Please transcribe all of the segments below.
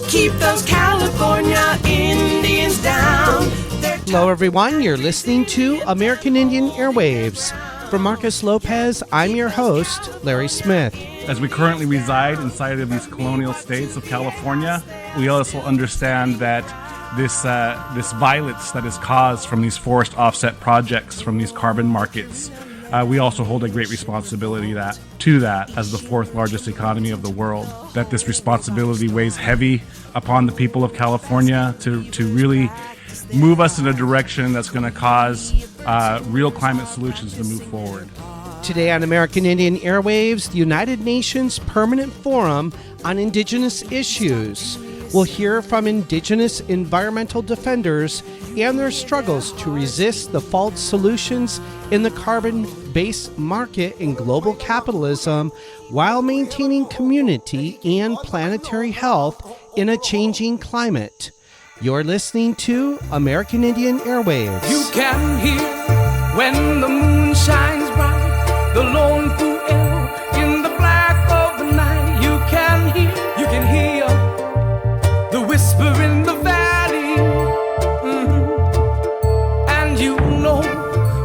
Keep those California Indians down. Hello, everyone. You're listening to American Indian Airwaves. From Marcus Lopez, I'm your host, Larry Smith. As we currently reside inside of these colonial states of California, we also understand that this violence that is caused from these forest offset projects, from these carbon markets, we also hold a great responsibility to that as the fourth largest economy of the world, that this responsibility weighs heavy upon the people of California to really move us in a direction that's going to cause real climate solutions to move forward. Today on American Indian Airwaves, the United Nations Permanent Forum on Indigenous Issues. We'll hear from Indigenous environmental defenders and their struggles to resist the false solutions in the carbon-based market in global capitalism while maintaining community and planetary health in a changing climate. You're listening to American Indian Airwaves. You can hear when the moon shines bright, the lone fool in the black of the night. You can hear the whisper in the valley. And you know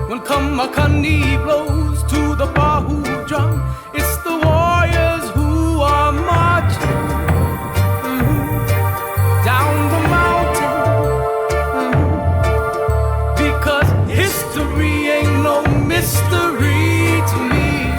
when Kamakani blows to the Bahu drum, it's the warriors who are marching down the mountain, because history ain't no mystery to me.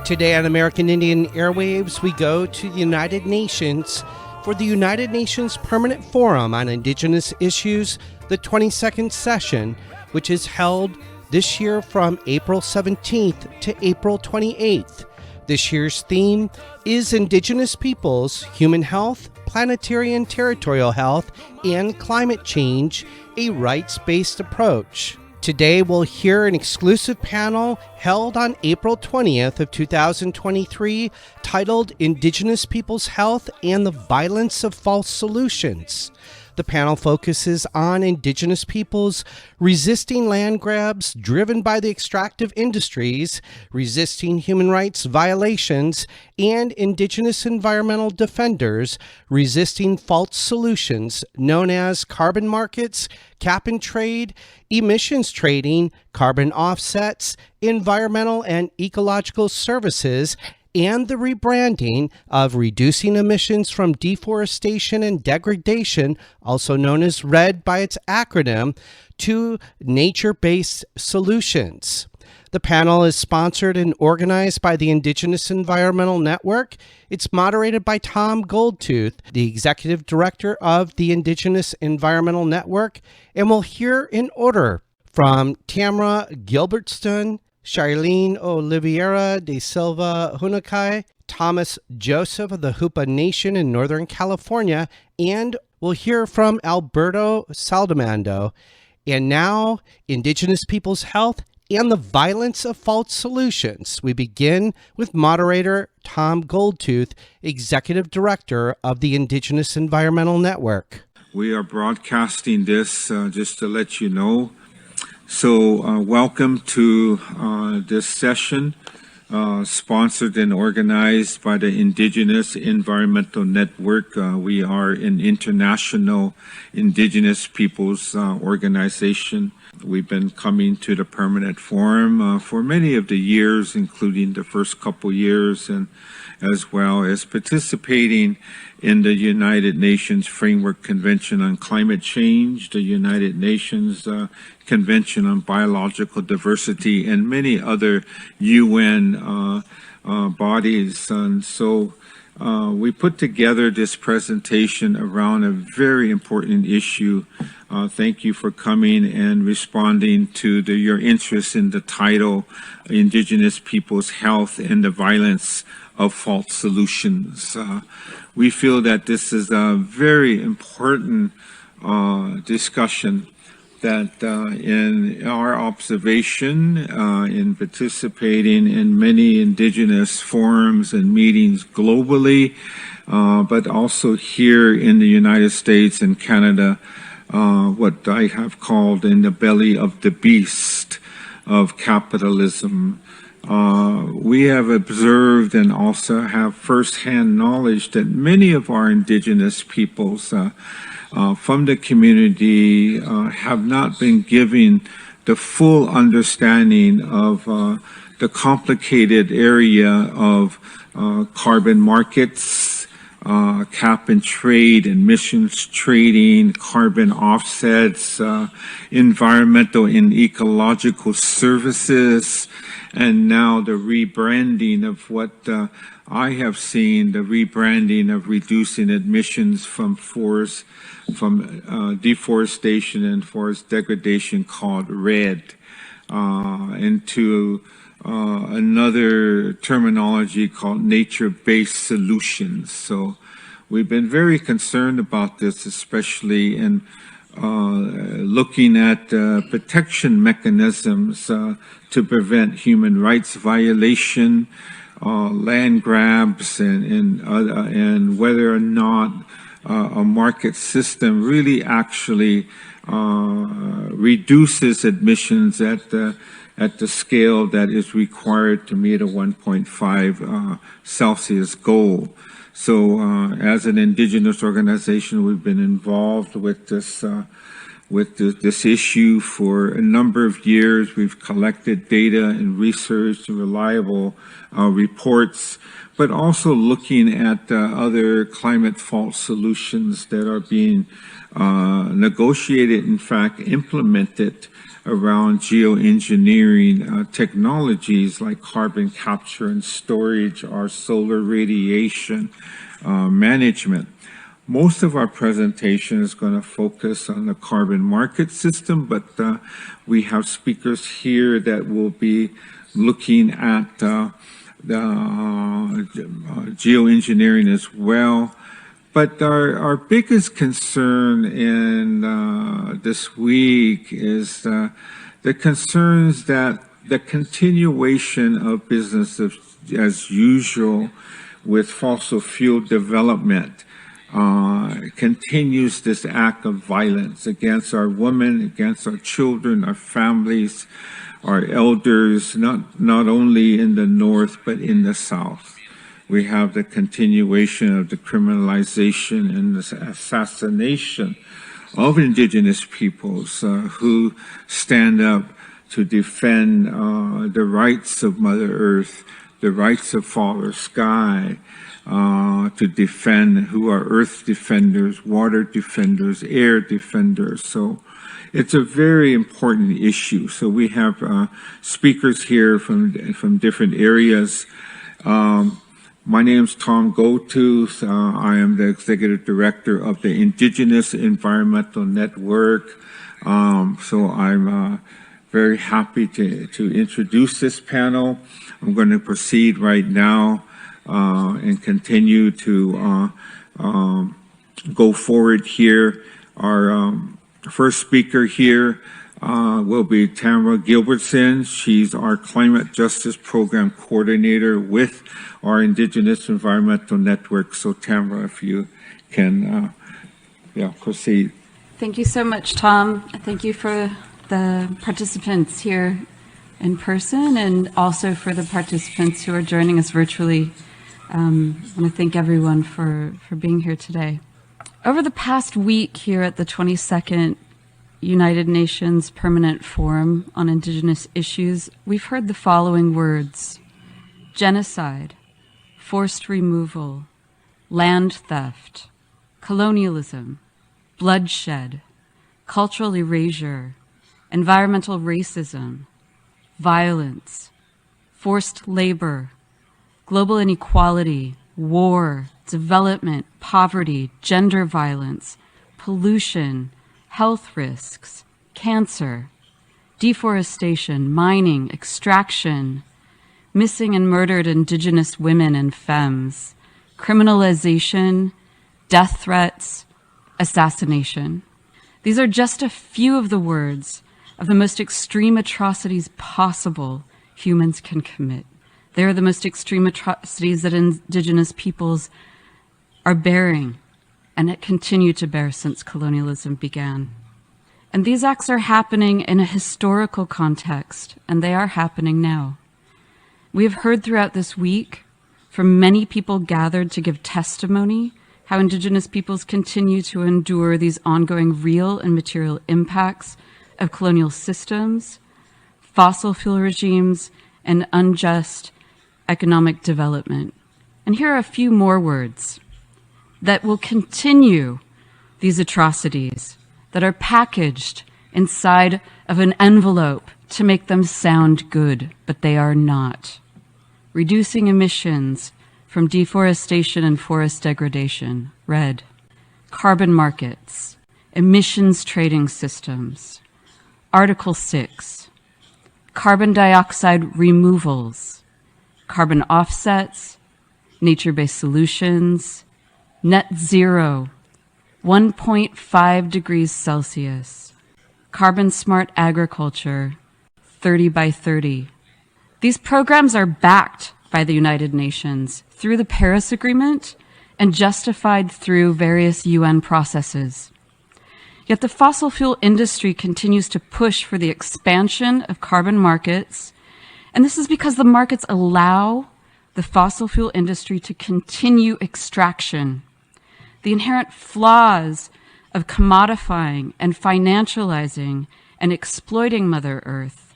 Today on American Indian Airwaves, we go to the United Nations for the United Nations Permanent Forum on Indigenous Issues, the 22nd session, which is held this year from April 17th to April 28th. This year's theme is Indigenous Peoples, Human Health, Planetary and Territorial Health, and Climate Change, a rights-based approach. Today we'll hear an exclusive panel held on April 20th of 2023 titled Indigenous Peoples' Health and the Violence of False Solutions. The panel focuses on Indigenous peoples resisting land grabs driven by the extractive industries, resisting human rights violations, and Indigenous environmental defenders resisting false solutions known as carbon markets, cap and trade, emissions trading, carbon offsets, environmental and ecological services, and the rebranding of reducing emissions from deforestation and degradation, also known as RED by its acronym, to nature-based solutions. The panel is sponsored and organized by the Indigenous Environmental Network. It's moderated by Tom Goldtooth, the executive director of the Indigenous Environmental Network, and we'll hear in order from Tamra Gilbertson, Shyrlene Oliveira de Silva Huni, Thomas Joseph of the Hoopa Nation in Northern California, and we'll hear from Alberto Saldamando. And now, Indigenous Peoples' Health and the Violence of False Solutions. We begin with moderator Tom Goldtooth, Executive Director of the Indigenous Environmental Network. We are broadcasting this just to let you know. So welcome to this session, sponsored and organized by the Indigenous Environmental Network. We are an international Indigenous peoples organization. We've been coming to the Permanent Forum for many of the years, including the first couple years, and as well as participating in the United Nations Framework Convention on Climate Change, the United Nations Convention on Biological Diversity, and many other UN bodies. And so we put together this presentation around a very important issue. Thank you for coming and responding to your interest in the title, Indigenous Peoples' Health and the Violence of False Solutions. We feel that this is a very important discussion that in our observation, in participating in many Indigenous forums and meetings globally, but also here in the United States and Canada, what I have called in the belly of the beast of capitalism, we have observed and also have firsthand knowledge that many of our indigenous peoples from the community have not been given the full understanding of the complicated area of carbon markets, cap and trade, emissions trading, carbon offsets, environmental and ecological services, and now the rebranding of what I have seen, the rebranding of reducing emissions from forest, from deforestation and forest degradation called RED, into another terminology called nature-based solutions. So we've been very concerned about this, especially in looking at protection mechanisms to prevent human rights violation, land grabs, and whether or not a market system really actually reduces emissions at the scale that is required to meet a 1.5 Celsius goal. So as an indigenous organization, we've been involved with this issue for a number of years. We've collected data and researched reliable reports, but also looking at other climate fault solutions that are being negotiated, in fact, implemented around geoengineering technologies like carbon capture and storage or solar radiation management. Most of our presentation is going to focus on the carbon market system, but we have speakers here that will be looking at the geoengineering as well. But our biggest concern in this week is the concerns that the continuation of business as usual with fossil fuel development continues this act of violence against our women, against our children, our families, our elders, not only in the North, but in the South. We have the continuation of the criminalization and the assassination of indigenous peoples who stand up to defend the rights of Mother Earth, the rights of Father Sky, to defend who are earth defenders, water defenders, air defenders. So it's a very important issue. So we have speakers here from different areas. My name is Tom Goldtooth. I am the Executive Director of the Indigenous Environmental Network. So I'm very happy to introduce this panel. I'm going to proceed right now and continue to go forward here. Our first speaker here will be Tamra Gilbertson. She's our Climate Justice Program Coordinator with our Indigenous Environmental Network. So Tamra, if you can proceed. Thank you so much, Tom. Thank you for the participants here in person and also for the participants who are joining us virtually. I want to thank everyone for being here today. Over the past week here at the 22nd United Nations Permanent Forum on Indigenous Issues, we've heard the following words: genocide, forced removal, land theft, colonialism, bloodshed, cultural erasure, environmental racism, violence, forced labor, global inequality, war, development, poverty, gender violence, pollution, health risks, cancer, deforestation, mining, extraction, missing and murdered Indigenous women and femmes, criminalization, death threats, assassination. These are just a few of the words of the most extreme atrocities possible humans can commit. They are the most extreme atrocities that Indigenous peoples are bearing and that continue to bear since colonialism began. And these acts are happening in a historical context, and they are happening now. We have heard throughout this week from many people gathered to give testimony how Indigenous peoples continue to endure these ongoing real and material impacts of colonial systems, fossil fuel regimes, and unjust economic development. And here are a few more words that will continue these atrocities that are packaged inside of an envelope to make them sound good, but they are not. Reducing emissions from deforestation and forest degradation, red. Carbon markets, emissions trading systems. Article 6, carbon dioxide removals, carbon offsets, nature-based solutions, net zero, 1.5 degrees Celsius, carbon smart agriculture, 30 by 30. These programs are backed by the United Nations through the Paris Agreement and justified through various UN processes. Yet the fossil fuel industry continues to push for the expansion of carbon markets, and this is because the markets allow the fossil fuel industry to continue extraction. The inherent flaws of commodifying and financializing and exploiting Mother Earth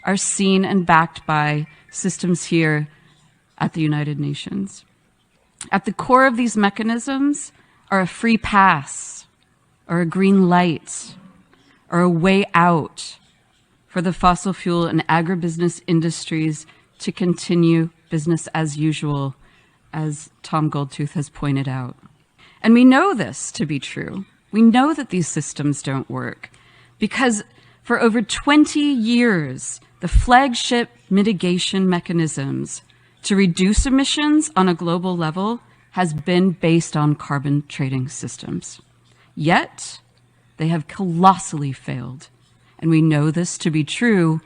are seen and backed by systems here at the United Nations. At the core of these mechanisms are a free pass, or a green light, or a way out for the fossil fuel and agribusiness industries to continue business as usual, as Tom Goldtooth has pointed out. And we know this to be true. We know that these systems don't work because for over 20 years, the flagship mitigation mechanisms to reduce emissions on a global level has been based on carbon trading systems. Yet, they have colossally failed. And we know this to be true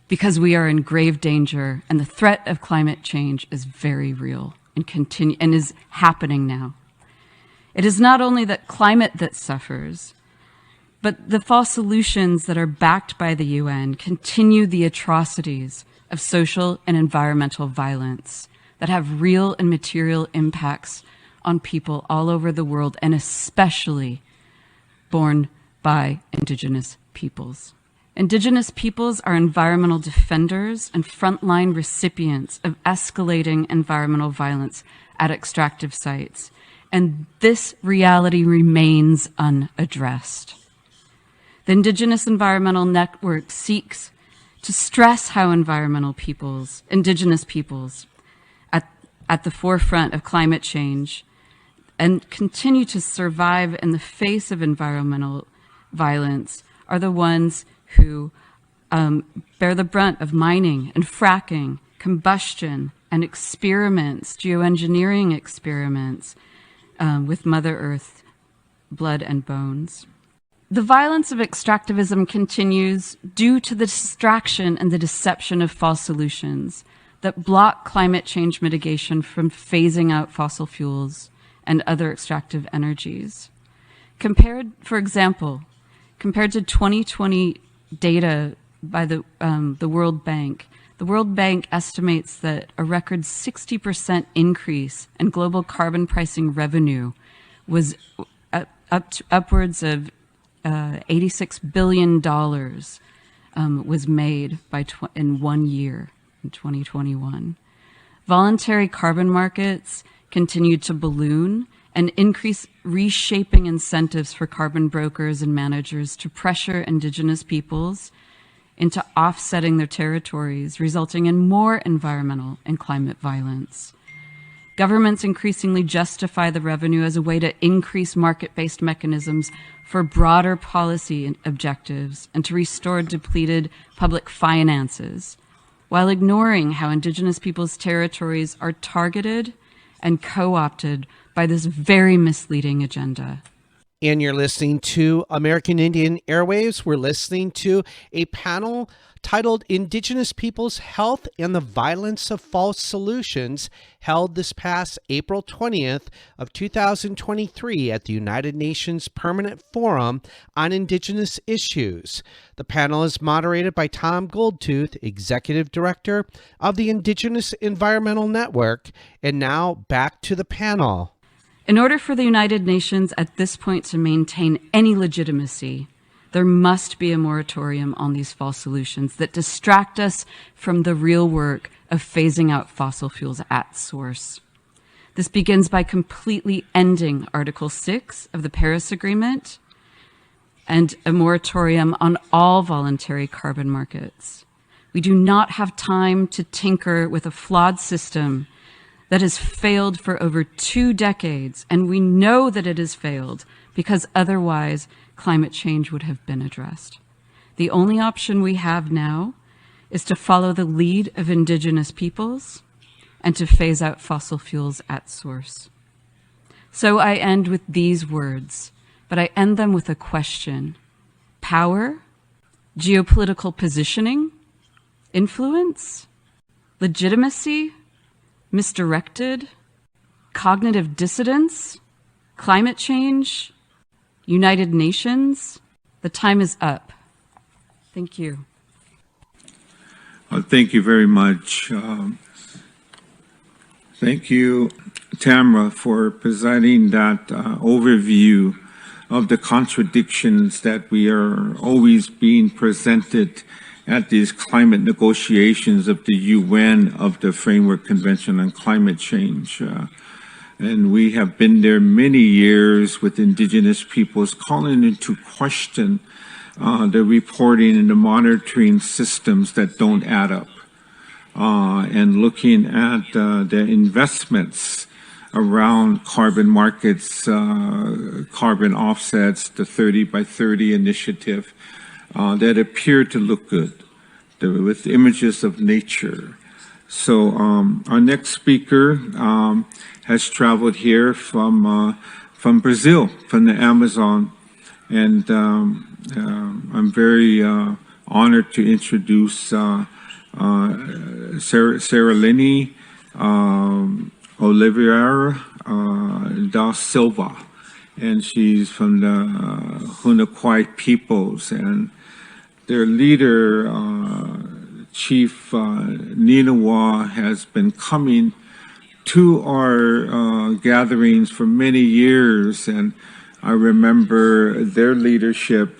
because we are in grave danger and the threat of climate change is very real and is happening now. It is not only that climate that suffers, but the false solutions that are backed by the UN continue the atrocities of social and environmental violence that have real and material impacts on people all over the world, and especially borne by Indigenous peoples. Indigenous peoples are environmental defenders and frontline recipients of escalating environmental violence at extractive sites, and this reality remains unaddressed. The Indigenous Environmental Network seeks to stress how Indigenous peoples, at the forefront of climate change and continue to survive in the face of environmental violence, are the ones who bear the brunt of mining and fracking, combustion, and experiments, geoengineering experiments with Mother Earth, blood and bones. The violence of extractivism continues due to the distraction and the deception of false solutions that block climate change mitigation from phasing out fossil fuels and other extractive energies. For example, compared to 2020 data by the World Bank, the World Bank estimates that a record 60% increase in global carbon pricing revenue was upwards of $86 billion was made in 1 year in 2021. Voluntary carbon markets continued to balloon and increase reshaping incentives for carbon brokers and managers to pressure Indigenous peoples into offsetting their territories, resulting in more environmental and climate violence. Governments increasingly justify the revenue as a way to increase market-based mechanisms for broader policy objectives and to restore depleted public finances, while ignoring how Indigenous peoples' territories are targeted and co-opted by this very misleading agenda. And you're listening to American Indian Airwaves. We're listening to a panel titled Indigenous Peoples' Health and the Violence of False Solutions, held this past April 20th of 2023 at the United Nations Permanent Forum on Indigenous Issues. The panel is moderated by Tom Goldtooth, Executive Director of the Indigenous Environmental Network. And now back to the panel. In order for the United Nations at this point to maintain any legitimacy, there must be a moratorium on these false solutions that distract us from the real work of phasing out fossil fuels at source. This begins by completely ending Article 6 of the Paris Agreement and a moratorium on all voluntary carbon markets. We do not have time to tinker with a flawed system that has failed for over 2 decades, and we know that it has failed because otherwise climate change would have been addressed. The only option we have now is to follow the lead of Indigenous peoples and to phase out fossil fuels at source. So I end with these words, but I end them with a question. Power, geopolitical positioning, influence, legitimacy, misdirected, cognitive dissidence, climate change, United Nations. The time is up. Thank you. Thank you very much. Thank you, Tamra, for presenting that overview of the contradictions that we are always being presented at these climate negotiations of the UN of the Framework Convention on Climate Change. And we have been there many years with Indigenous peoples calling into question the reporting and the monitoring systems that don't add up, and looking at the investments around carbon markets, carbon offsets, the 30 by 30 initiative that appear to look good with images of nature. So our next speaker has traveled here from Brazil, from the Amazon, and I'm very honored to introduce Shyrlene Oliveira da Silva, and she's from the Huni peoples, and their leader, Chief Ninawa, has been coming to our gatherings for many years, and I remember their leadership,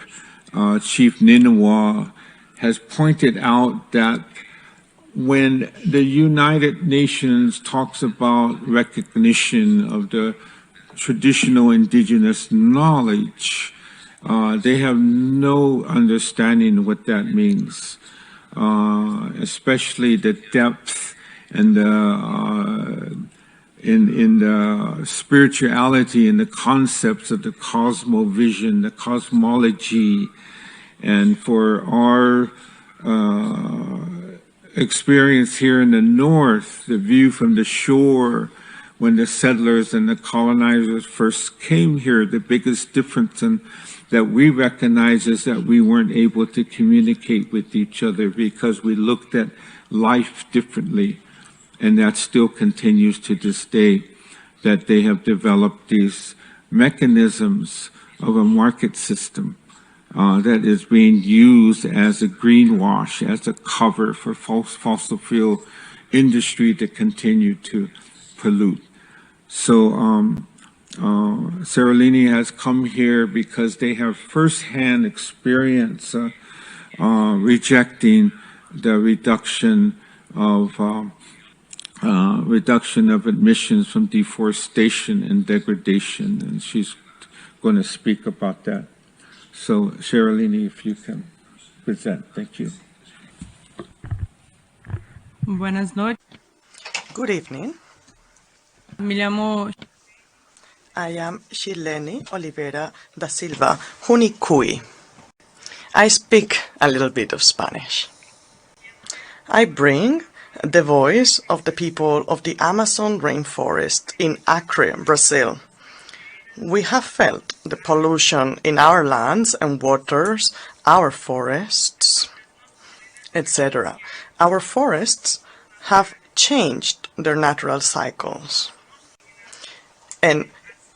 Chief Ninawa, has pointed out that when the United Nations talks about recognition of the traditional indigenous knowledge, they have no understanding of what that means, especially the depth and the in the spirituality and the concepts of the cosmovision, the cosmology, and for our experience here in the north, the view from the shore when the settlers and the colonizers first came here, the biggest difference that we recognize is that we weren't able to communicate with each other because we looked at life differently. And that still continues to this day, that they have developed these mechanisms of a market system that is being used as a greenwash, as a cover for fossil fuel industry to continue to pollute. So Shyrlene has come here because they have firsthand experience rejecting the reduction of emissions from deforestation and degradation, and she's going to speak about that. So, Shyrlene, if you can present. Thank you. Buenas noches. Good evening. Me llamo I am Shyrlene Oliveira da Silva, Huni. I speak a little bit of Spanish. I bring the voice of the people of the Amazon rainforest in Acre, Brazil. We have felt the pollution in our lands and waters, our forests, etc. Our forests have changed their natural cycles, and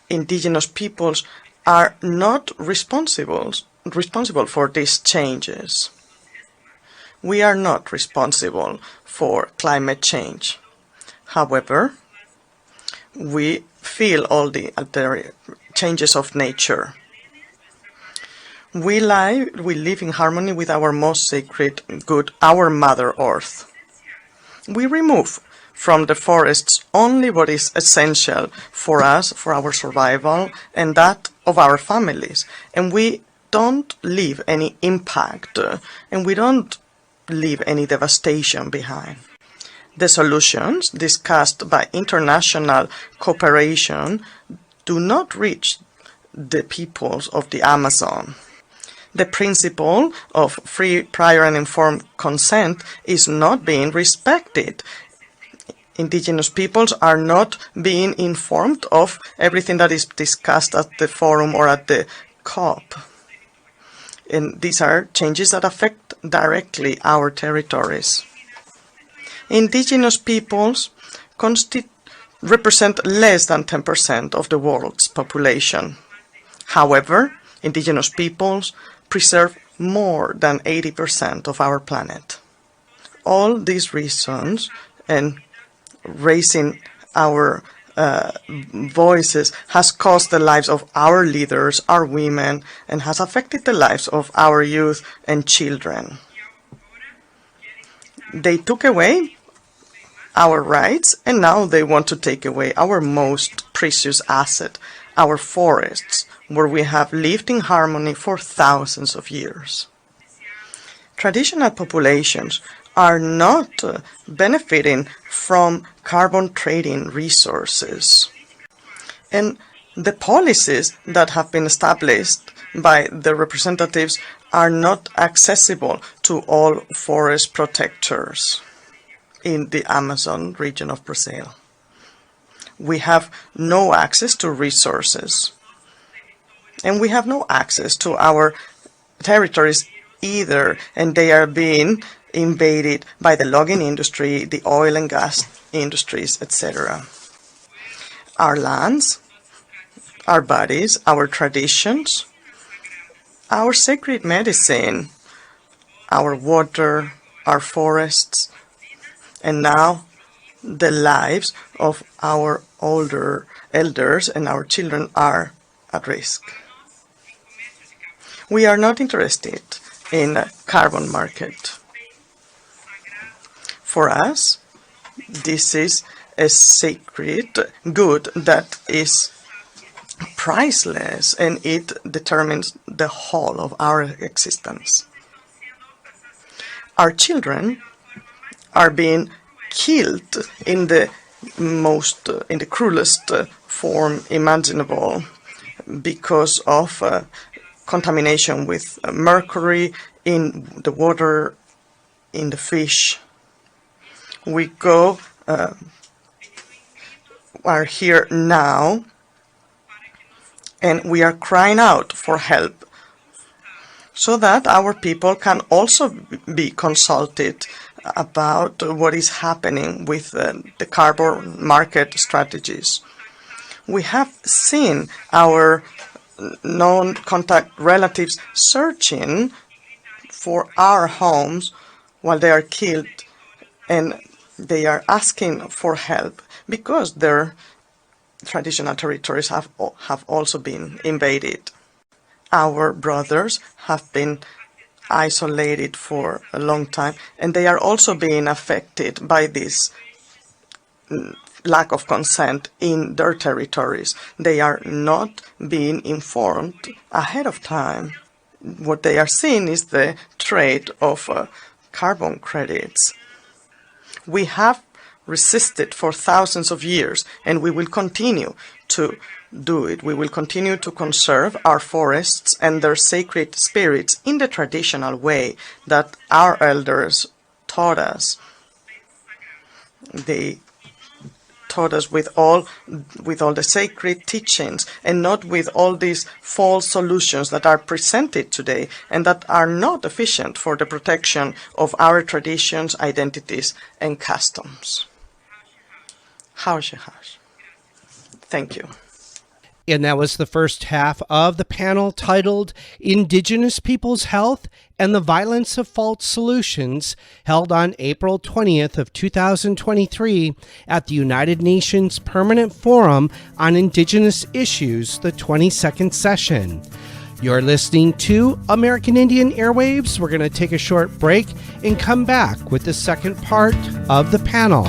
indigenous peoples are not responsible for these changes. We are not responsible for climate change. However, we feel all the changes of nature. We live in harmony with our most sacred good, our Mother Earth. We remove from the forests only what is essential for us, for our survival, and that of our families. And we don't leave any impact, and we don't leave any devastation behind. The solutions discussed by international cooperation do not reach the peoples of the Amazon. The principle of free, prior, and informed consent is not being respected. Indigenous peoples are not being informed of everything that is discussed at the forum or at the COP. And these are changes that affect directly our territories. Indigenous peoples represent less than 10% of the world's population. However, indigenous peoples preserve more than 80% of our planet. All these reasons and raising our voices has caused the lives of our leaders, our women, and has affected the lives of our youth and children. They took away our rights, and now they want to take away our most precious asset, our forests, where we have lived in harmony for thousands of years. Traditional populations are not benefiting from carbon trading resources. And the policies that have been established by the representatives are not accessible to all forest protectors in the Amazon region of Brazil. We have no access to resources, and we have no access to our territories either, and they are being invaded by the logging industry, the oil and gas industries, etc. Our lands, our bodies, our traditions, our sacred medicine, our water, our forests, and now the lives of our older elders and our children are at risk. We are not interested in a carbon market. For us, this is a sacred good that is priceless, and it determines the whole of our existence. Our children are being killed in the cruelest form imaginable because of contamination with mercury in the water, in the fish. We are here now, and we are crying out for help so that our people can also be consulted about what is happening with the carbon market strategies. We have seen our non-contact relatives searching for our homes while they are killed, and they are asking for help because their traditional territories have also been invaded. Our brothers have been isolated for a long time, and they are also being affected by this lack of consent in their territories. They are not being informed ahead of time. What they are seeing is the trade of carbon credits. We have resisted for thousands of years, and we will continue to do it. We will continue to conserve our forests and their sacred spirits in the traditional way that our elders taught us. They taught us with all the sacred teachings, and not with all these false solutions that are presented today and that are not efficient for the protection of our traditions, identities, and customs. How's your house? Thank you. And that was the first half of the panel titled Indigenous Peoples' Health and the Violence of False Solutions, held on April 20th of 2023 at the United Nations Permanent Forum on Indigenous Issues, the 22nd session. You're listening to American Indian Airwaves. We're going to take a short break and come back with the second part of the panel.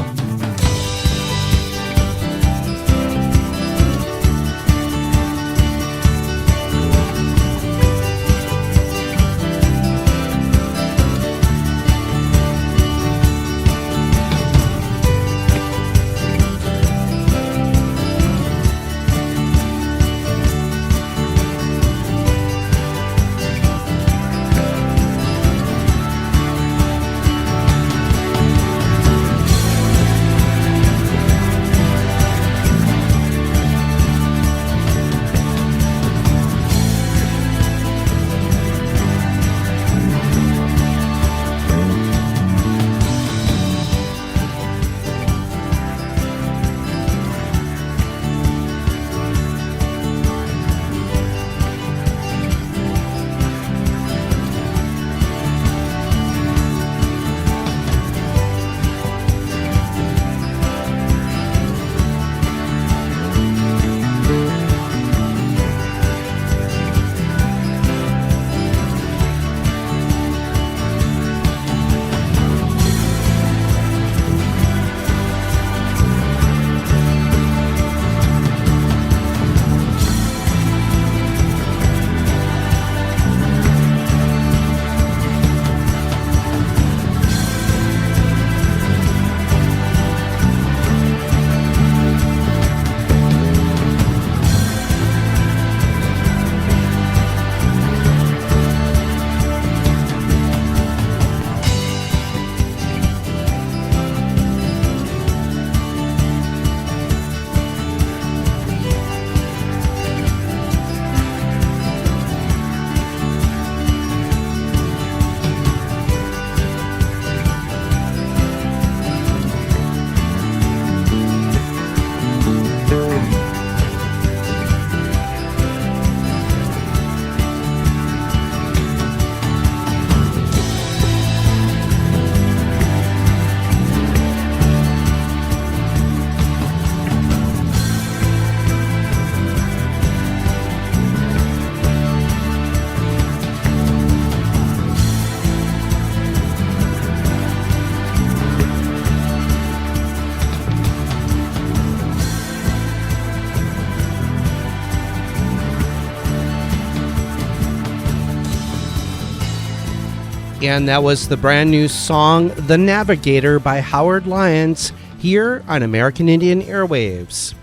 And that was the brand new song, The Navigator by Howard Lyons, here on American Indian Airwaves.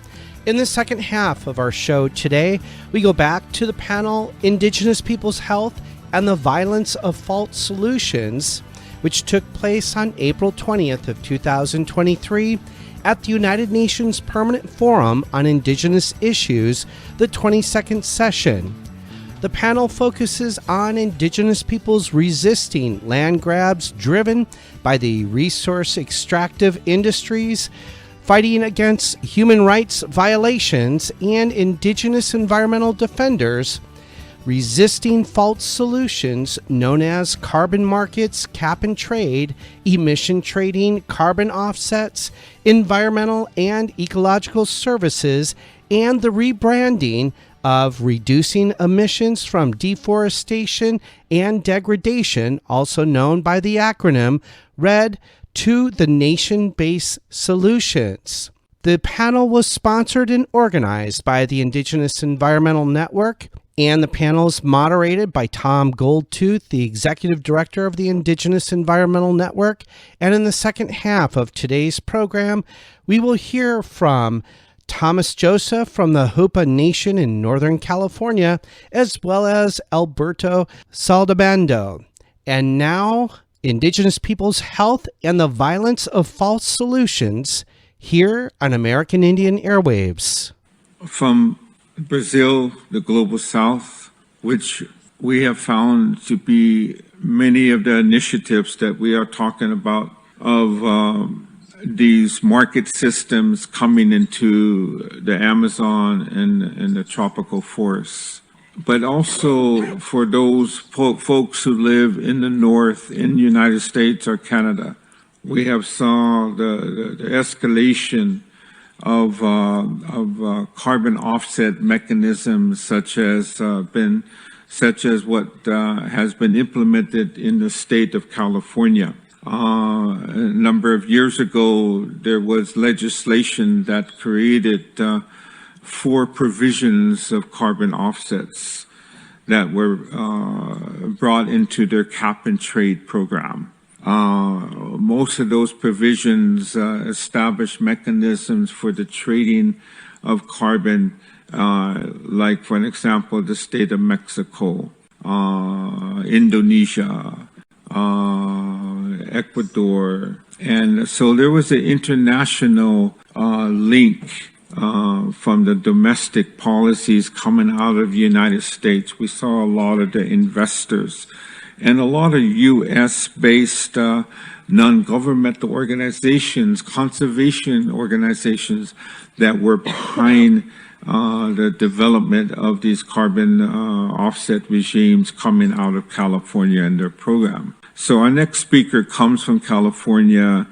In the second half of our show today, we go back to the panel Indigenous Peoples' Health and the Violence of False Solutions, which took place on April 20th of 2023 at the United Nations Permanent Forum on Indigenous Issues, the 22nd session. The panel focuses on Indigenous peoples resisting land grabs driven by the resource extractive industries, fighting against human rights violations, and Indigenous environmental defenders resisting false solutions known as carbon markets, cap and trade, emission trading, carbon offsets, environmental and ecological services, and the rebranding of reducing emissions from deforestation and degradation, also known by the acronym RED, to the nation-based solutions. The panel was sponsored and organized by the Indigenous Environmental Network, and the panel is moderated by Tom Goldtooth, the Executive Director of the Indigenous Environmental Network. And in the second half of today's program, we will hear from Thomas Joseph from the Hoopa Nation in Northern California, as well as Alberto Saldamando. And now, Indigenous Peoples' Health and the Violence of False Solutions, here on American Indian Airwaves. From Brazil, the global south, which we have found to be many of the initiatives that we are talking about of these market systems coming into the Amazon and the tropical forests. But also for those folks who live in the north in the United States or Canada, we have saw the escalation of carbon offset mechanisms such as what has been implemented in the state of California. A number of years ago, there was legislation that created 4 provisions of carbon offsets that were brought into their cap and trade program. Most of those provisions establish mechanisms for the trading of carbon, like, for example, the state of Mexico, Indonesia, Ecuador. And so there was an international link from the domestic policies coming out of the United States. We saw a lot of the investors and a lot of U.S.-based non-governmental organizations, conservation organizations that were behind the development of these carbon offset regimes coming out of California and their program. So our next speaker comes from California.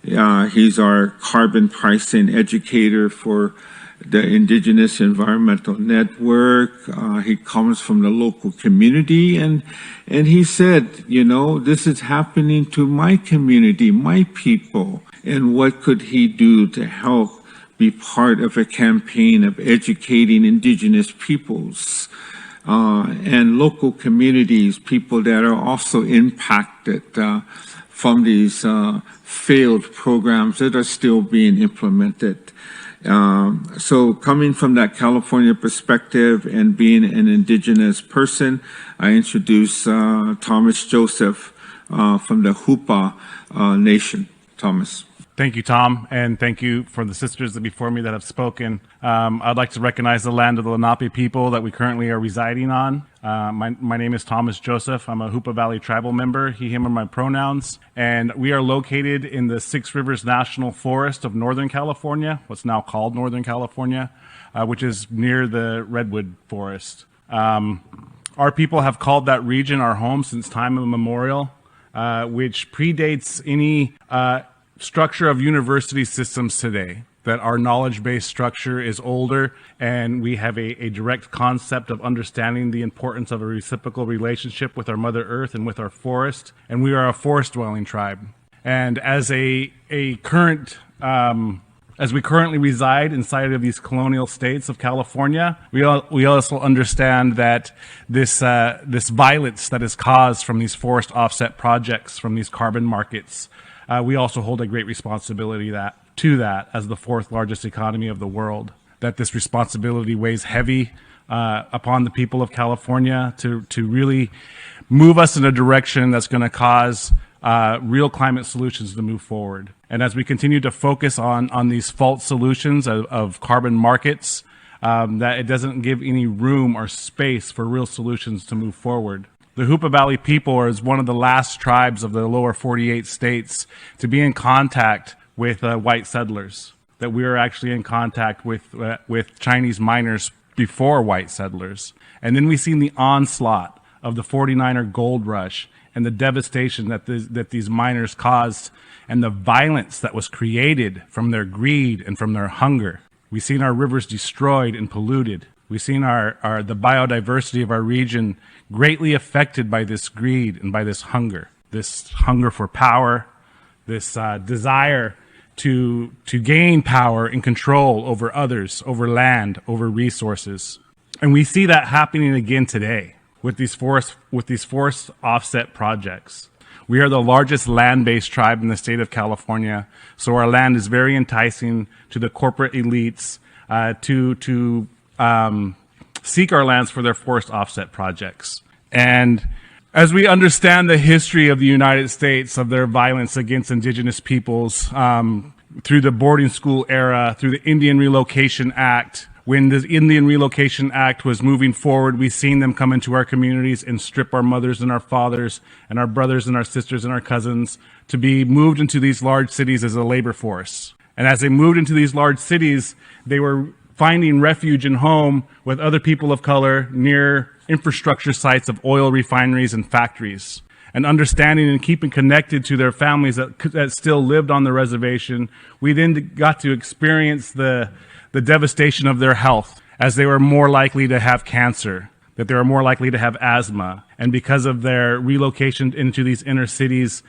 He's our carbon pricing educator for the Indigenous Environmental Network. He comes from the local community, and he said, you know, this is happening to my community, my people, and what could he do to help be part of a campaign of educating Indigenous peoples and local communities, people that are also impacted from these failed programs that are still being implemented. So coming from that California perspective and being an Indigenous person, I introduce Thomas Joseph from the Hoopa Nation. Thomas. Thank you, Tom, and thank you for the sisters before me that have spoken. I'd like to recognize the land of the Lenape people that we currently are residing on. My name is Thomas Joseph. I'm a Hoopa Valley tribal member. He, him are my pronouns. And we are located in the Six Rivers National Forest of Northern California, what's now called Northern California, which is near the Redwood Forest. Our people have called that region our home since time immemorial, which predates any structure of university systems today. That our knowledge-based structure is older, and we have a direct concept of understanding the importance of a reciprocal relationship with our Mother Earth and with our forest, and we are a forest-dwelling tribe. And as as we currently reside inside of these colonial states of California, we also understand that this violence that is caused from these forest offset projects, from these carbon markets, we also hold a great responsibility to that as the 4th largest economy of the world, that this responsibility weighs heavy upon the people of California to really move us in a direction that's going to cause real climate solutions to move forward. And as we continue to focus on these false solutions of carbon markets, that it doesn't give any room or space for real solutions to move forward. The Hoopa Valley people is one of the last tribes of the lower 48 states to be in contact with white settlers, that we are actually in contact with Chinese miners before white settlers. And then we've seen the onslaught of the 49er gold rush and the devastation that these miners caused and the violence that was created from their greed and from their hunger. We've seen our rivers destroyed and polluted. We've seen the biodiversity of our region greatly affected by this greed and by this hunger for power, this desire to gain power and control over others, over land, over resources. And we see that happening again today with these forest offset projects. We are the largest land-based tribe in the state of California, so our land is very enticing to the corporate elites to seek our lands for their forest offset projects. And as we understand the history of the United States, of their violence against indigenous peoples, through the boarding school era, through the Indian Relocation Act. When the Indian Relocation Act was moving forward, we've seen them come into our communities and strip our mothers and our fathers and our brothers and our sisters and our cousins to be moved into these large cities as a labor force. And as they moved into these large cities, they were finding refuge and home with other people of color near infrastructure sites of oil refineries and factories. And understanding and keeping connected to their families that still lived on the reservation, we then got to experience the devastation of their health, as they were more likely to have cancer, that they were more likely to have asthma. And because of their relocation into these inner cities,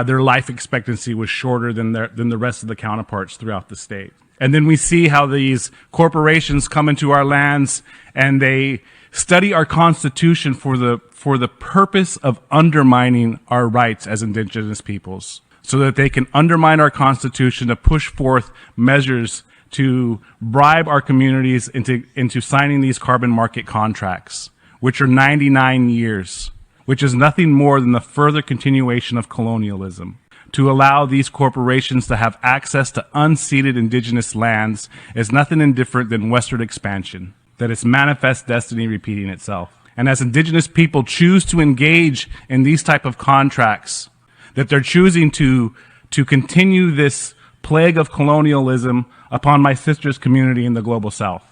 their life expectancy was shorter than the rest of the counterparts throughout the state. And then we see how these corporations come into our lands and they study our Constitution for the purpose of undermining our rights as Indigenous peoples, so that they can undermine our Constitution to push forth measures to bribe our communities into signing these carbon market contracts, which are 99 years, which is nothing more than the further continuation of colonialism. To allow these corporations to have access to unceded Indigenous lands is nothing indifferent than westward expansion, that it's manifest destiny repeating itself. And as Indigenous people choose to engage in these type of contracts, that they're choosing to continue this plague of colonialism upon my sister's community in the global south.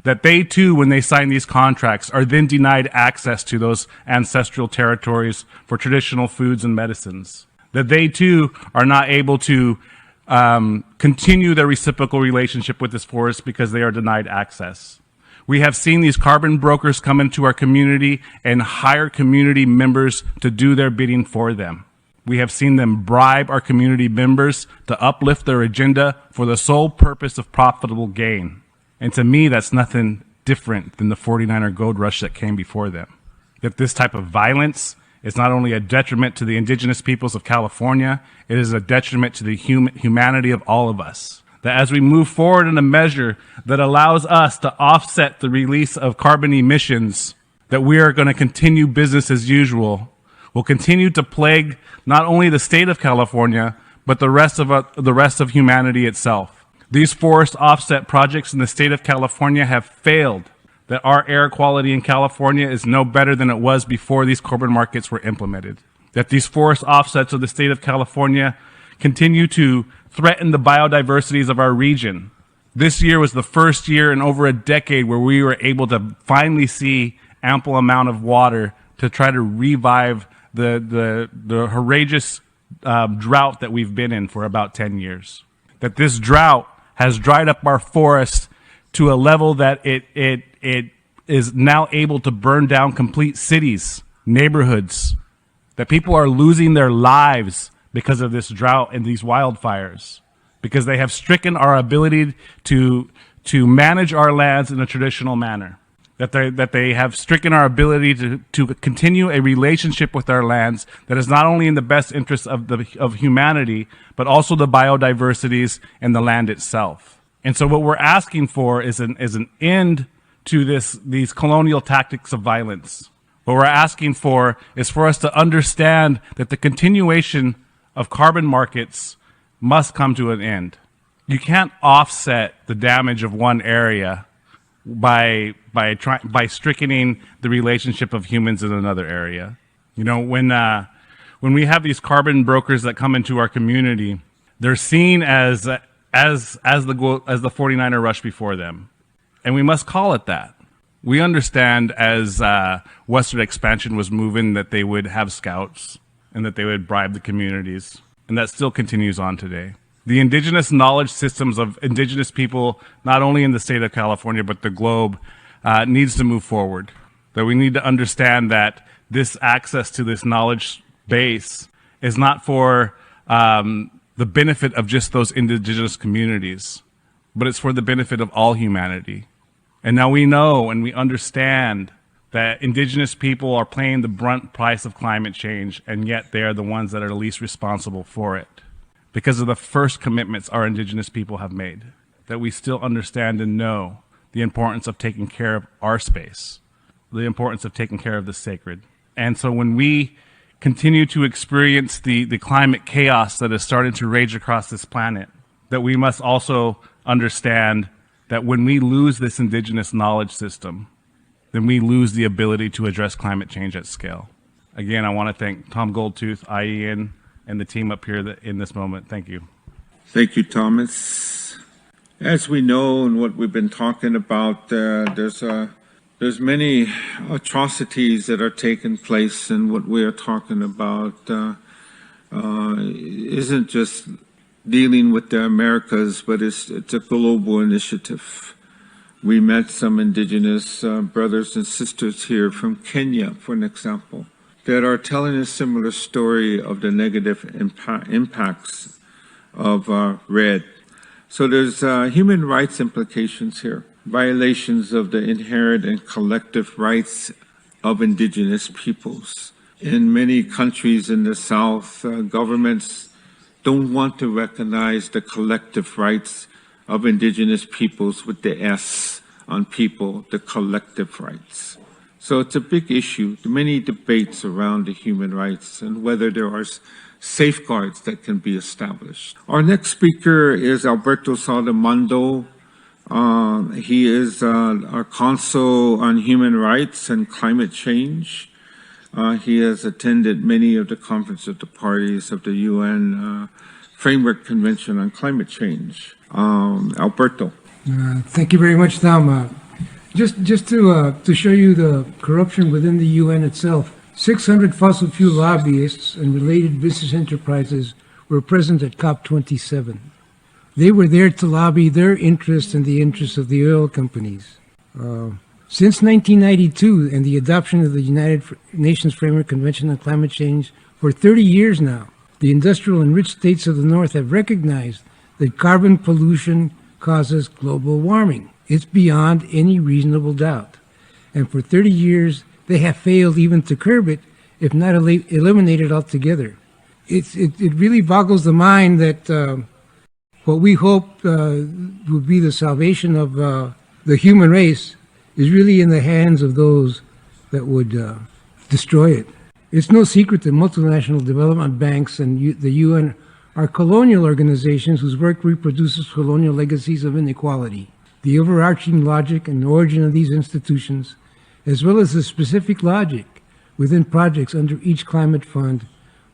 That they too, when they sign these contracts, are then denied access to those ancestral territories for traditional foods and medicines. That they too are not able to continue their reciprocal relationship with this forest because they are denied access. We have seen these carbon brokers come into our community and hire community members to do their bidding for them. We have seen them bribe our community members to uplift their agenda for the sole purpose of profitable gain. And to me, that's nothing different than the 49er gold rush that came before them. That this type of violence is not only a detriment to the Indigenous peoples of California, it is a detriment to the humanity of all of us. That as we move forward in a measure that allows us to offset the release of carbon emissions, that we are going to continue business as usual, will continue to plague not only the state of California, but the rest of humanity itself. These forest offset projects in the state of California have failed. That our air quality in California is no better than it was before these carbon markets were implemented. That these forest offsets of the state of California continue to threaten the biodiversities of our region. This year was the first year in over a decade where we were able to finally see ample amount of water to try to revive the horrendous drought that we've been in for about 10 years. That this drought has dried up our forests to a level that it is now able to burn down complete cities, neighborhoods, that people are losing their lives because of this drought and these wildfires, because they have stricken our ability to manage our lands in a traditional manner. That they have stricken our ability to continue a relationship with our lands that is not only in the best interest of humanity, but also the biodiversities and the land itself. And so what we're asking for is an end to these colonial tactics of violence. What we're asking for is for us to understand that the continuation of carbon markets must come to an end. You can't offset the damage of one area by strickening the relationship of humans in another area. You know, when we have these carbon brokers that come into our community, they're seen as the 49er rush before them, and we must call it that. We understand as westward expansion was moving that they would have scouts and that they would bribe the communities, and that still continues on today. The indigenous knowledge systems of indigenous people, not only in the state of California, but the globe, needs to move forward. That we need to understand that this access to this knowledge base is not for the benefit of just those indigenous communities, but it's for the benefit of all humanity. And now we know and we understand that indigenous people are paying the brunt price of climate change, and yet they are the ones that are the least responsible for it, because of the first commitments our indigenous people have made, that we still understand and know the importance of taking care of our space, the importance of taking care of the sacred. And so when we continue to experience the climate chaos that is starting to rage across this planet, that we must also understand that when we lose this indigenous knowledge system, then we lose the ability to address climate change at scale. Again, I want to thank Tom Goldtooth, IEN, and the team up here in this moment. Thank you. Thank you, Thomas. As we know and what we've been talking about, there's many atrocities that are taking place, and what we are talking about isn't just dealing with the Americas, but it's a global initiative. We met some indigenous brothers and sisters here from Kenya, for an example, that are telling a similar story of the negative impacts of REDD. So there's human rights implications here, violations of the inherent and collective rights of indigenous peoples. In many countries in the South, governments don't want to recognize the collective rights of indigenous peoples with the S on people, the collective rights. So it's a big issue, many debates around the human rights and whether there are safeguards that can be established. Our next speaker is Alberto Saldamando. He is our Consul on Human Rights and Climate Change. He has attended many of the conferences of the parties of the UN Framework Convention on Climate Change. Alberto. Thank you very much, Tom. Just to show you the corruption within the UN itself, 600 fossil fuel lobbyists and related business enterprises were present at COP27. They were there to lobby their interests and the interests of the oil companies. Since 1992 and the adoption of the United Nations Framework Convention on Climate Change, for 30 years now, the industrial and rich states of the North have recognized that carbon pollution causes global warming. It's beyond any reasonable doubt. And for 30 years, they have failed even to curb it, if not eliminate it altogether. It really boggles the mind that what we hope would be the salvation of the human race is really in the hands of those that would destroy it. It's no secret that multinational development banks and the UN are colonial organizations whose work reproduces colonial legacies of inequality. The overarching logic and origin of these institutions, as well as the specific logic within projects under each climate fund,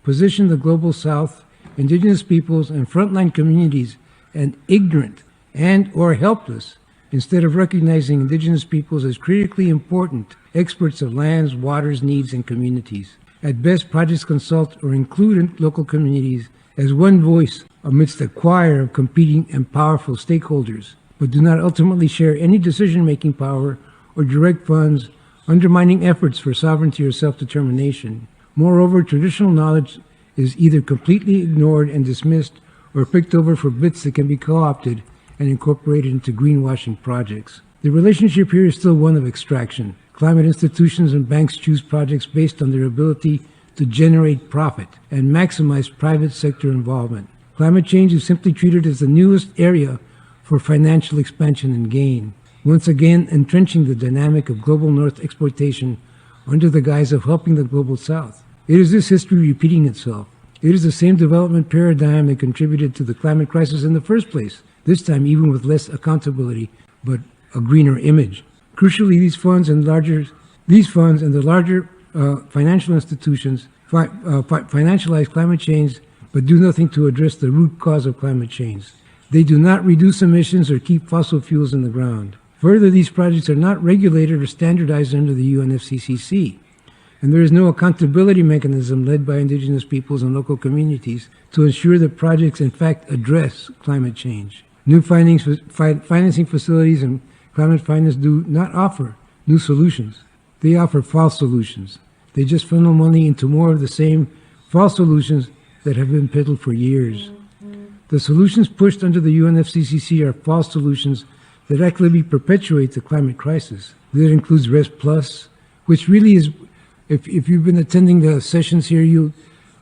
position the Global South, indigenous peoples, and frontline communities as ignorant and or helpless, instead of recognizing indigenous peoples as critically important experts of lands, waters, needs, and communities. At best, projects consult or include local communities as one voice amidst a choir of competing and powerful stakeholders, but do not ultimately share any decision-making power or direct funds, undermining efforts for sovereignty or self-determination. Moreover, traditional knowledge is either completely ignored and dismissed or picked over for bits that can be co-opted and incorporated into greenwashing projects. The relationship here is still one of extraction. Climate institutions and banks choose projects based on their ability to generate profit and maximize private sector involvement. Climate change is simply treated as the newest area for financial expansion and gain, once again entrenching the dynamic of global North exploitation under the guise of helping the Global South. It is this history repeating itself. It is the same development paradigm that contributed to the climate crisis in the first place, this time even with less accountability, but a greener image. Crucially, these funds and the larger financial institutions financialize climate change, but do nothing to address the root cause of climate change. They do not reduce emissions or keep fossil fuels in the ground. Further, these projects are not regulated or standardized under the UNFCCC, and there is no accountability mechanism led by indigenous peoples and local communities to ensure that projects in fact address climate change. New financing facilities and climate finance do not offer new solutions. They offer false solutions. They just funnel money into more of the same false solutions that have been peddled for years. The solutions pushed under the UNFCCC are false solutions that actually perpetuate the climate crisis. That includes REST Plus, which really is, if you've been attending the sessions here, you'll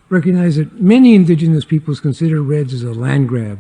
recognize that many indigenous peoples consider REDS as a land grab,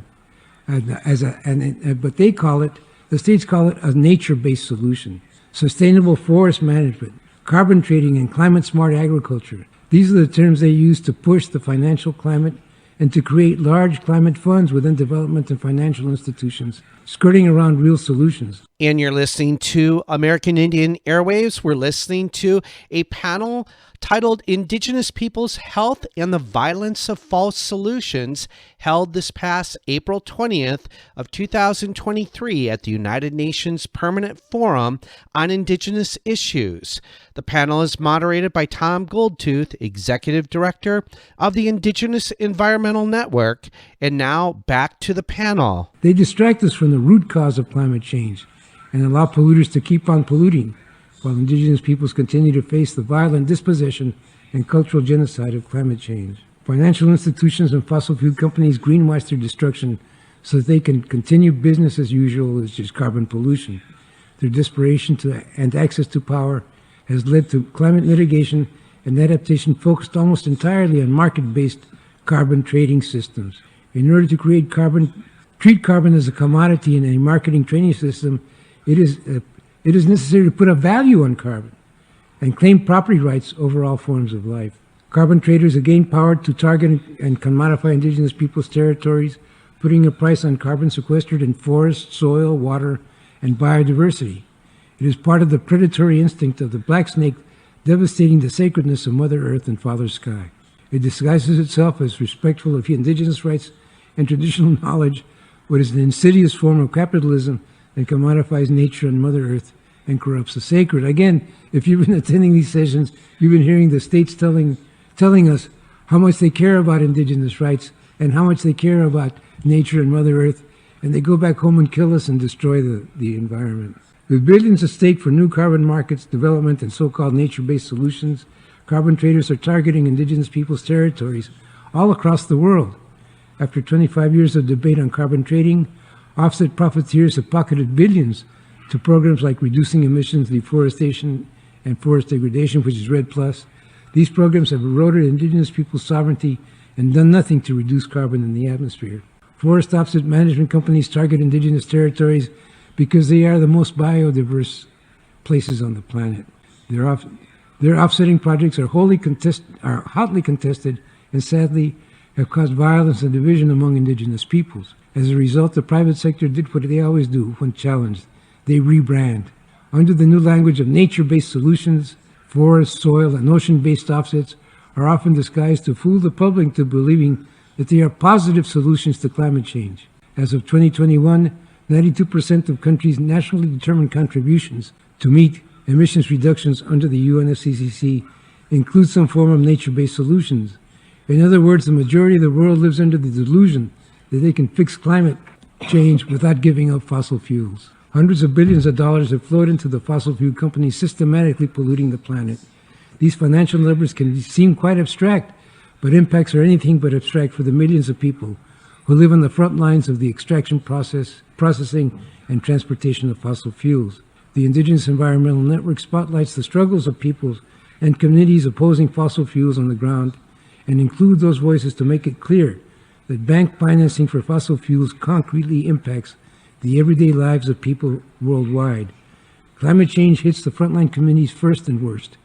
but they call it, the states call it a nature-based solution. Sustainable forest management, carbon trading, and climate-smart agriculture. These are the terms they use to push the financial, climate, and to create large climate funds within development and financial institutions, skirting around real solutions. And you're listening to American Indian Airwaves. We're listening to a panel titled Indigenous Peoples' Health and the Violence of False Solutions, held this past April 20th of 2023 at the United Nations Permanent Forum on Indigenous Issues. The panel is moderated by Tom Goldtooth, Executive Director of the Indigenous Environmental Network. And now back to the panel. They distract us from the root cause of climate change and allow polluters to keep on polluting, while indigenous peoples continue to face the violent dispossession and cultural genocide of climate change. Financial institutions and fossil fuel companies greenwash their destruction so that they can continue business as usual, which is carbon pollution. Their desperation and access to power has led to climate mitigation and adaptation focused almost entirely on market-based carbon trading systems. In order to treat carbon as a commodity in a marketing trading system, it is necessary to put a value on carbon and claim property rights over all forms of life. Carbon traders have gained power to target and commodify indigenous peoples' territories, putting a price on carbon sequestered in forests, soil, water, and biodiversity. It is part of the predatory instinct of the black snake devastating the sacredness of Mother Earth and Father Sky. It disguises itself as respectful of indigenous rights and traditional knowledge, but is an insidious form of capitalism and commodifies nature and Mother Earth and corrupts the sacred. Again, if you've been attending these sessions, you've been hearing the states telling us how much they care about indigenous rights and how much they care about nature and Mother Earth, and they go back home and kill us and destroy the environment. With billions at stake for new carbon markets, development, and so-called nature-based solutions, carbon traders are targeting indigenous peoples' territories all across the world. After 25 years of debate on carbon trading, offset profiteers have pocketed billions to programs like reducing emissions, deforestation, and forest degradation, which is REDD+. These programs have eroded indigenous peoples' sovereignty and done nothing to reduce carbon in the atmosphere. Forest offset management companies target indigenous territories because they are the most biodiverse places on the planet. Their offsetting projects are hotly contested and sadly have caused violence and division among indigenous peoples. As a result, the private sector did what they always do when challenged. They rebrand. Under the new language of nature-based solutions, forest, soil, and ocean-based offsets are often disguised to fool the public into believing that they are positive solutions to climate change. As of 2021, 92% of countries' nationally determined contributions to meet emissions reductions under the UNFCCC include some form of nature-based solutions. In other words, the majority of the world lives under the delusion that they can fix climate change without giving up fossil fuels. Hundreds of billions of dollars have flowed into the fossil fuel companies systematically polluting the planet. These financial numbers can seem quite abstract, but impacts are anything but abstract for the millions of people who live on the front lines of the extraction processing, and transportation of fossil fuels. The Indigenous Environmental Network spotlights the struggles of peoples and communities opposing fossil fuels on the ground and includes those voices to make it clear that bank financing for fossil fuels concretely impacts the everyday lives of people worldwide. Climate change hits the frontline communities first and worst.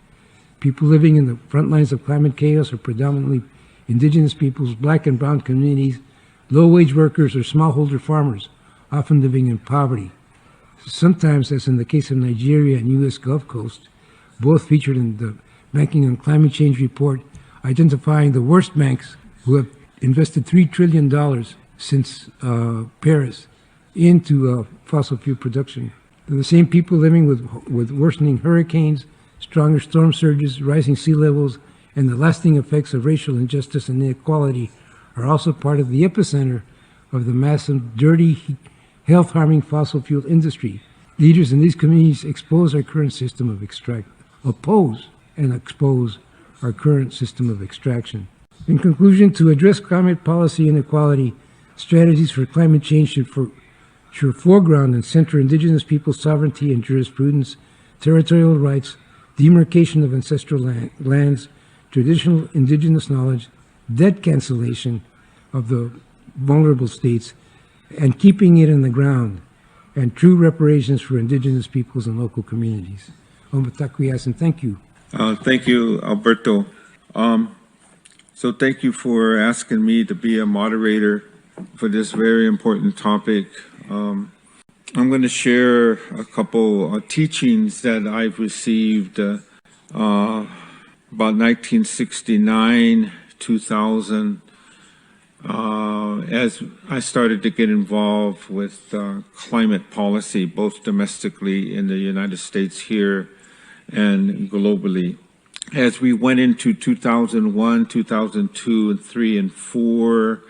People living in the front lines of climate chaos are predominantly indigenous peoples, black and brown communities, low-wage workers, or smallholder farmers, often living in poverty. Sometimes, as in the case of Nigeria and U.S. Gulf Coast, both featured in the Banking on Climate Change report, identifying the worst banks who have invested $3 trillion since Paris into fossil fuel production. They're the same people living with worsening hurricanes, stronger storm surges, rising sea levels, and the lasting effects of racial injustice and inequality are also part of the epicenter of the massive, dirty, health-harming fossil fuel industry. Leaders in these communities oppose and expose our current system of extraction. In conclusion, to address climate policy inequality, strategies for climate change should foreground and center indigenous people's sovereignty and jurisprudence, territorial rights, demarcation of ancestral lands, traditional indigenous knowledge, debt cancellation of the vulnerable states, and keeping it in the ground, and true reparations for indigenous peoples and local communities. And thank you. Thank you, Alberto. So thank you for asking me to be a moderator for this very important topic. I'm going to share a couple teachings that I've received about 1969, 2000, as I started to get involved with climate policy, both domestically in the United States here and globally. As we went into 2001, 2002, and 3 and 4,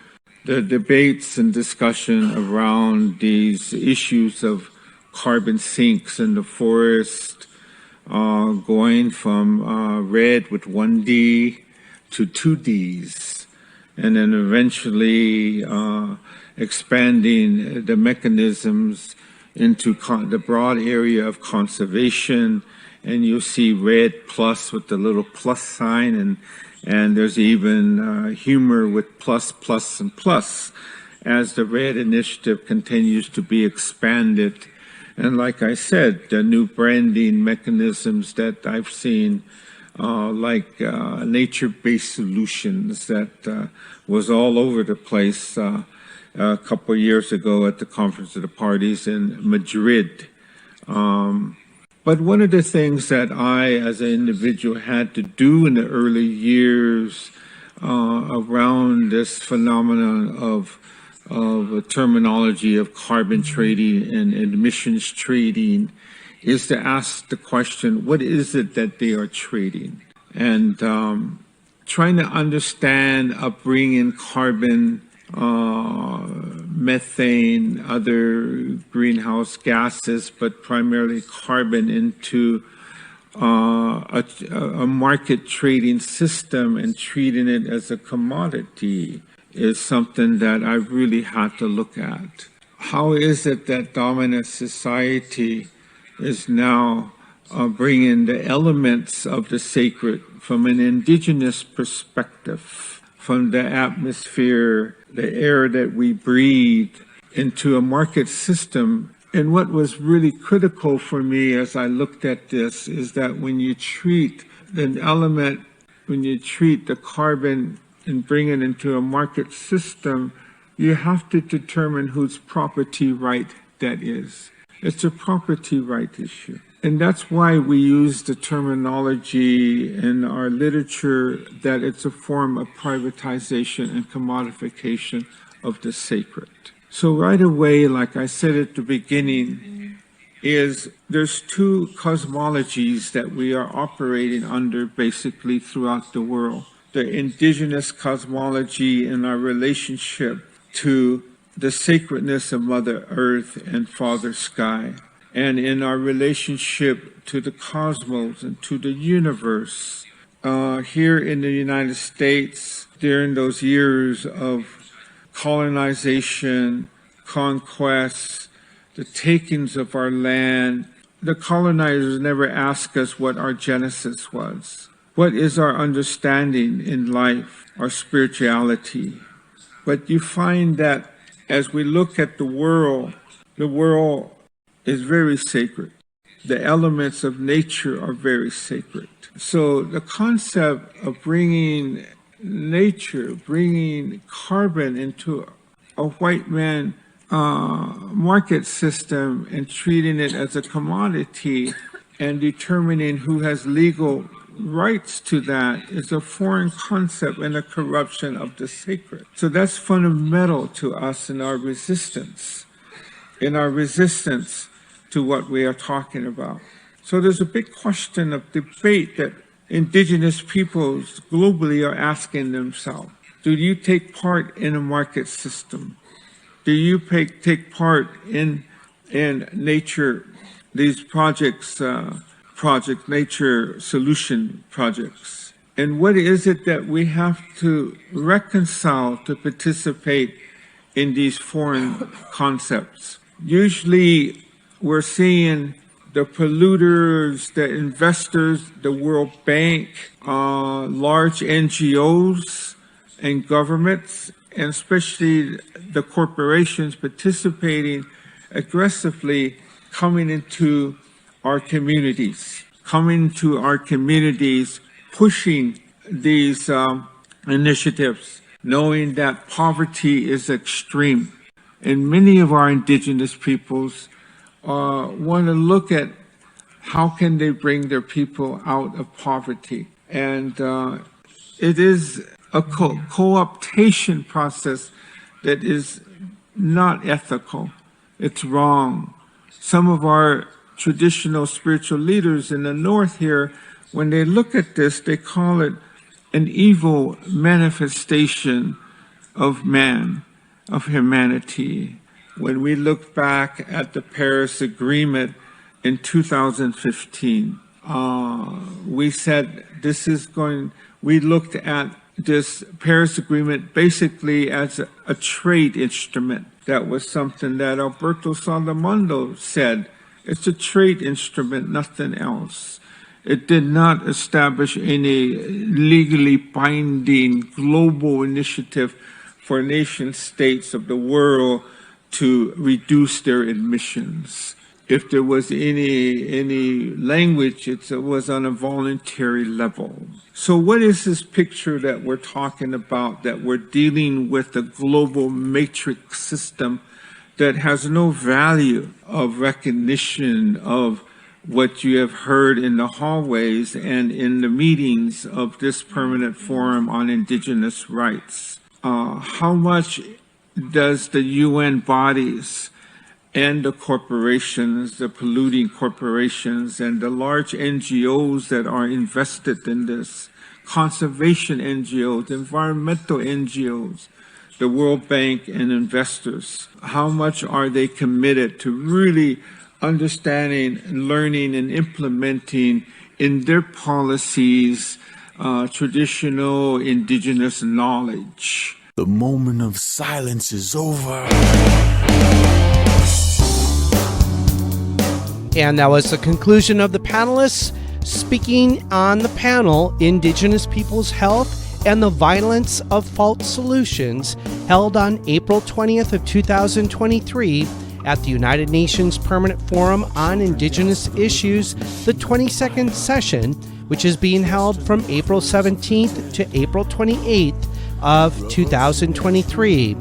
the debates and discussion around these issues of carbon sinks in the forest, going from red with 1D to 2Ds, and then eventually expanding the mechanisms into the broad area of conservation. And you'll see red plus with the little plus sign, and there's even humor with plus, plus, and plus as the red initiative continues to be expanded. And like I said, the new branding mechanisms that I've seen, like nature-based solutions that was all over the place a couple of years ago at the Conference of the Parties in Madrid. But one of the things that I, as an individual, had to do in the early years around this phenomenon of a terminology of carbon trading and emissions trading is to ask the question, what is it that they are trading? And trying to understand bringing carbon, methane, other greenhouse gases, but primarily carbon into a market trading system and treating it as a commodity is something that I really had to look at. How is it that dominant society is now bringing the elements of the sacred from an indigenous perspective, from the atmosphere, the air that we breathe, into a market system? And what was really critical for me as I looked at this is that when you treat an element, when you treat the carbon and bring it into a market system, you have to determine whose property right that is. It's a property right issue. And that's why we use the terminology in our literature that it's a form of privatization and commodification of the sacred. So right away, like I said at the beginning, is there's two cosmologies that we are operating under basically throughout the world. The indigenous cosmology in our relationship to the sacredness of Mother Earth and Father Sky, and in our relationship to the cosmos and to the universe. Here in the United States, during those years of colonization, conquest, the takings of our land, the colonizers never asked us what our genesis was. What is our understanding in life, our spirituality? But you find that as we look at the world is very sacred. The elements of nature are very sacred. So the concept of bringing nature, bringing carbon into a white man market system and treating it as a commodity and determining who has legal rights to that is a foreign concept and a corruption of the sacred. So that's fundamental to us in our resistance to what we are talking about. So there's a big question of debate that indigenous peoples globally are asking themselves. Do you take part in a market system? Do you take part in nature, these projects, nature solution projects? And what is it that we have to reconcile to participate in these foreign concepts? Usually we're seeing the polluters, the investors, the World Bank, large NGOs and governments, and especially the corporations participating aggressively coming into our communities, pushing these initiatives, knowing that poverty is extreme. And many of our indigenous peoples want to look at how can they bring their people out of poverty. And it is a co-optation process that is not ethical. It's wrong. Some of our traditional spiritual leaders in the North here, when they look at this, they call it an evil manifestation of man, of humanity. When we look back at the Paris Agreement in 2015, we said we looked at this Paris Agreement basically as a trade instrument. That was something that Alberto Saldamando said. It's a trade instrument, nothing else. It did not establish any legally binding global initiative for nation states of the world to reduce their emissions. If there was any language, it was on a voluntary level. So what is this picture that we're talking about, that we're dealing with a global matrix system that has no value of recognition of what you have heard in the hallways and in the meetings of this permanent forum on indigenous rights? How much does the UN bodies and the corporations, the polluting corporations, and the large NGOs that are invested in this, conservation NGOs, environmental NGOs, the World Bank and investors, how much are they committed to really understanding, learning, and implementing in their policies traditional indigenous knowledge? The moment of silence is over. And that was the conclusion of the panelists speaking on the panel, Indigenous Peoples' Health and the Violence of False Solutions, held on April 20th of 2023 at the United Nations Permanent Forum on Indigenous Issues, the 22nd session, which is being held from April 17th to April 28th of 2023.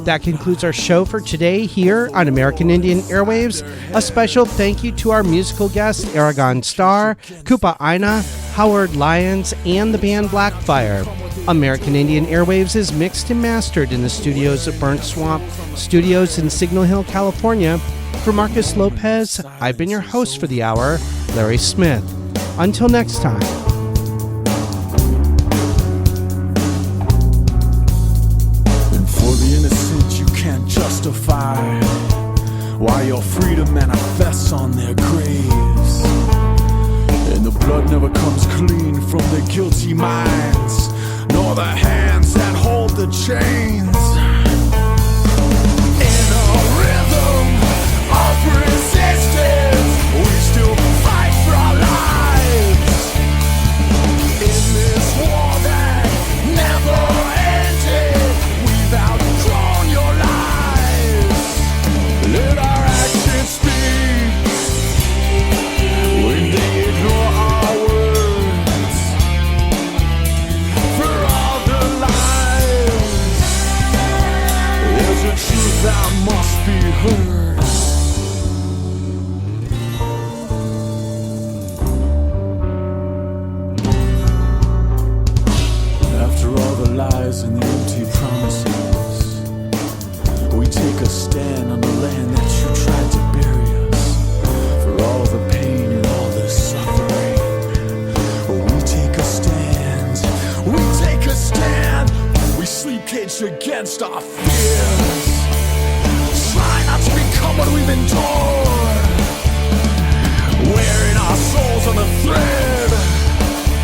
That concludes our show for today here on American Indian Airwaves. A special thank you to our musical guests, Aragon Star, Kupa Aina, Howard Lyons, and the band Blackfire. American Indian Airwaves is mixed and mastered in the studios at Burnt Swamp Studios in Signal Hill, California. For Marcus Lopez, I've been your host for the hour, Larry Smith. Until next time. Justify why your freedom manifests on their graves, and the blood never comes clean from their guilty minds, nor the hands that hold the chains. In a rhythm of resistance, we still fight for our lives. In this war that never ended, we've outgrown your lives. Let our actions speak when they ignore our words. For all the lies, there's a truth that must be heard. After all the lies and the empty promises, we take a stand on the land that you tried to bury us. For all the pain and all the suffering, we take a stand. We take a stand. We sleep caged against our fears. Try not to become what we've endured, wearing our souls on the thread.